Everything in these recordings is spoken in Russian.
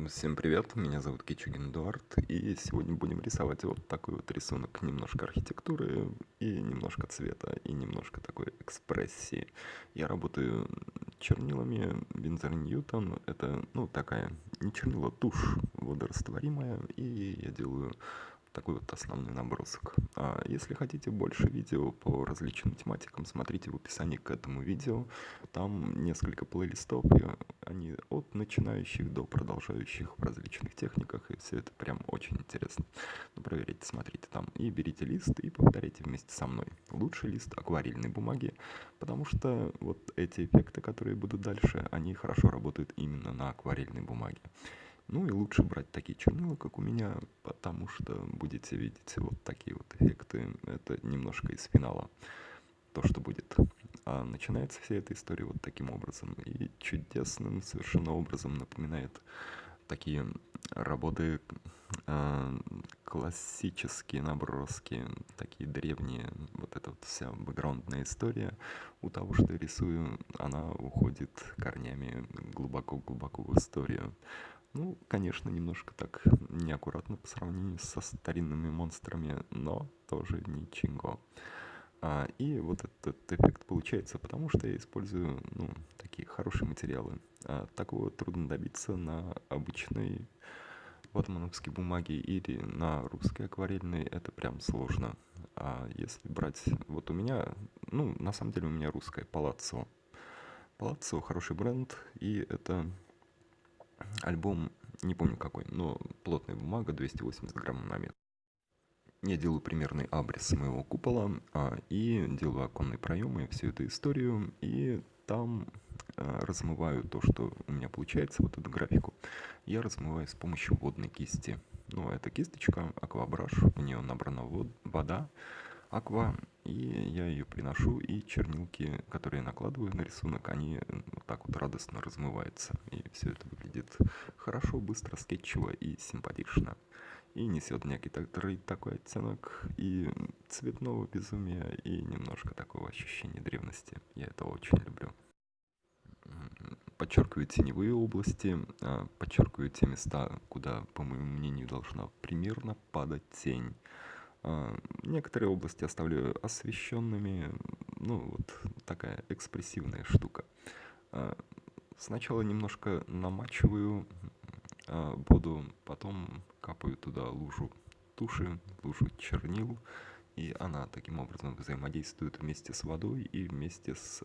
Всем привет, меня зовут Кичугин Эдуард, и сегодня будем рисовать вот такой вот рисунок. Немножко архитектуры, и немножко цвета, и немножко такой экспрессии. Я работаю чернилами Winsor Newton. Это, ну, такая, не чернила, тушь водорастворимая, и я делаю такой вот основной набросок. А если хотите больше видео по различным тематикам, смотрите в описании к этому видео. Там несколько плейлистов, и они от начинающих до продолжающих в различных техниках, и все это прям очень интересно. Ну, проверяйте, смотрите там, и берите лист, и повторяйте вместе со мной. Лучший лист акварельной бумаги, потому что вот эти эффекты, которые будут дальше, они хорошо работают именно на акварельной бумаге. Ну и лучше брать такие чернила, как у меня, потому что будете видеть вот такие вот эффекты. Это немножко из финала, то, что будет. А начинается вся эта история вот таким образом. И чудесным совершенно образом напоминает такие работы, а, классические наброски, такие древние. Вот эта вот вся бэкграундная история у того, что я рисую, она уходит корнями глубоко-глубоко в историю. Ну, конечно, немножко так неаккуратно по сравнению со старинными монстрами, но тоже ничего. И вот этот эффект получается, потому что я использую, ну, такие хорошие материалы. Такого трудно добиться на обычной ватмановской бумаге или на русской акварельной, это прям сложно. А если брать, вот у меня, ну, на самом деле у меня русская Палаццо. Палаццо хороший бренд, и это альбом, не помню какой, но плотная бумага, 280 грамм на метр. Я делаю примерный абрис моего купола, и делаю оконные проемы, всю эту историю, и там размываю то, что у меня получается, вот эту графику, я размываю с помощью водной кисти. Ну, это кисточка, аквабраш, в нее набрана вода, аква, и я ее приношу, и чернилки, которые я накладываю на рисунок, они вот так вот радостно размываются. И все это выглядит хорошо, быстро, скетчево и симпатично. И несет некоторый такой оттенок и цветного безумия, и немножко такого ощущения древности. Я это очень люблю. Подчеркиваю теневые области, подчеркиваю те места, куда, по моему мнению, должна примерно падать тень. Некоторые области оставляю освещенными, ну вот такая экспрессивная штука. А, Сначала немножко намачиваю воду, потом капаю туда лужу туши, лужу чернил, и она таким образом взаимодействует вместе с водой и вместе с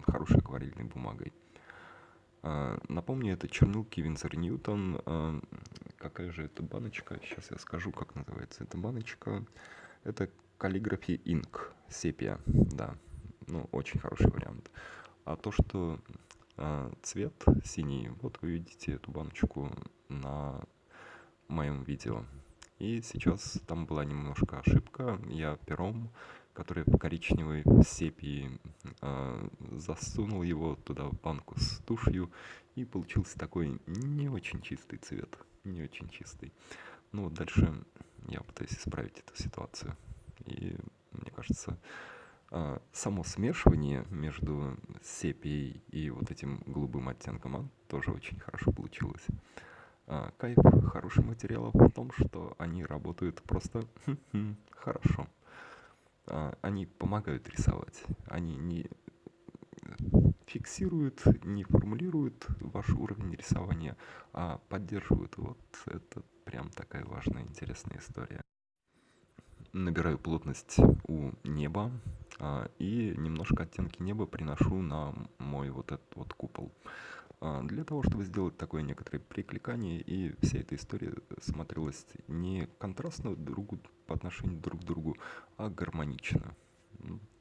хорошей акварельной бумагой. Напомню, это чернилки Winsor Newton. Какая же это баночка? Сейчас я скажу, как называется эта баночка. Это Calligraphy Ink, сепия, да. Ну, очень хороший вариант. А то, что цвет синий, вот вы видите эту баночку на моем видео. И сейчас там была немножко ошибка. Я пером, который в коричневой сепии, засунул его туда в банку с тушью, и получился такой не очень чистый цвет. Не очень чистый. Ну вот дальше я пытаюсь исправить эту ситуацию. И мне кажется, само смешивание между сепией и вот этим голубым оттенком тоже очень хорошо получилось. Кайф хороших материалов в том, что они работают просто хорошо. Они помогают рисовать. Они не фиксируют, не формулируют ваш уровень рисования, а поддерживают. Вот это прям такая важная, интересная история. Набираю плотность у неба, и немножко оттенки неба приношу на мой вот этот вот купол. Для того, чтобы сделать такое некоторое прикликание, и вся эта история смотрелась не контрастно по отношению друг к другу, а гармонично.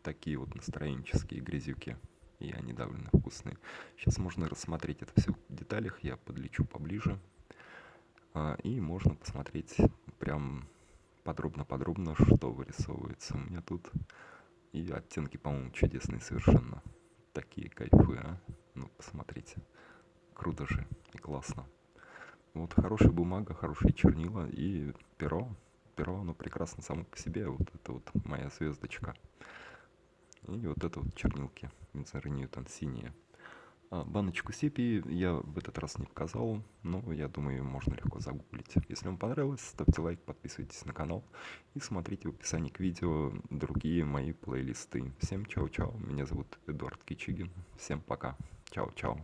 Такие вот настроенческие грязюки, и они довольно вкусные. Сейчас можно рассмотреть это все в деталях, я подлечу поближе, и можно посмотреть прям подробно-подробно, что вырисовывается у меня тут. И оттенки, по-моему, чудесные совершенно. Такие кайфы, а? Ну, посмотрите. Круто же и классно. Вот хорошая бумага, хорошие чернила и перо. Перо, оно прекрасно само по себе. Вот это вот моя звездочка. И вот это вот чернилки. Winsor Newton синие. Баночку сепии я в этот раз не показал, но я думаю, ее можно легко загуглить. Если вам понравилось, ставьте лайк, подписывайтесь на канал и смотрите в описании к видео другие мои плейлисты. Всем чао-чао, меня зовут Эдуард Кичигин, всем пока, чао-чао.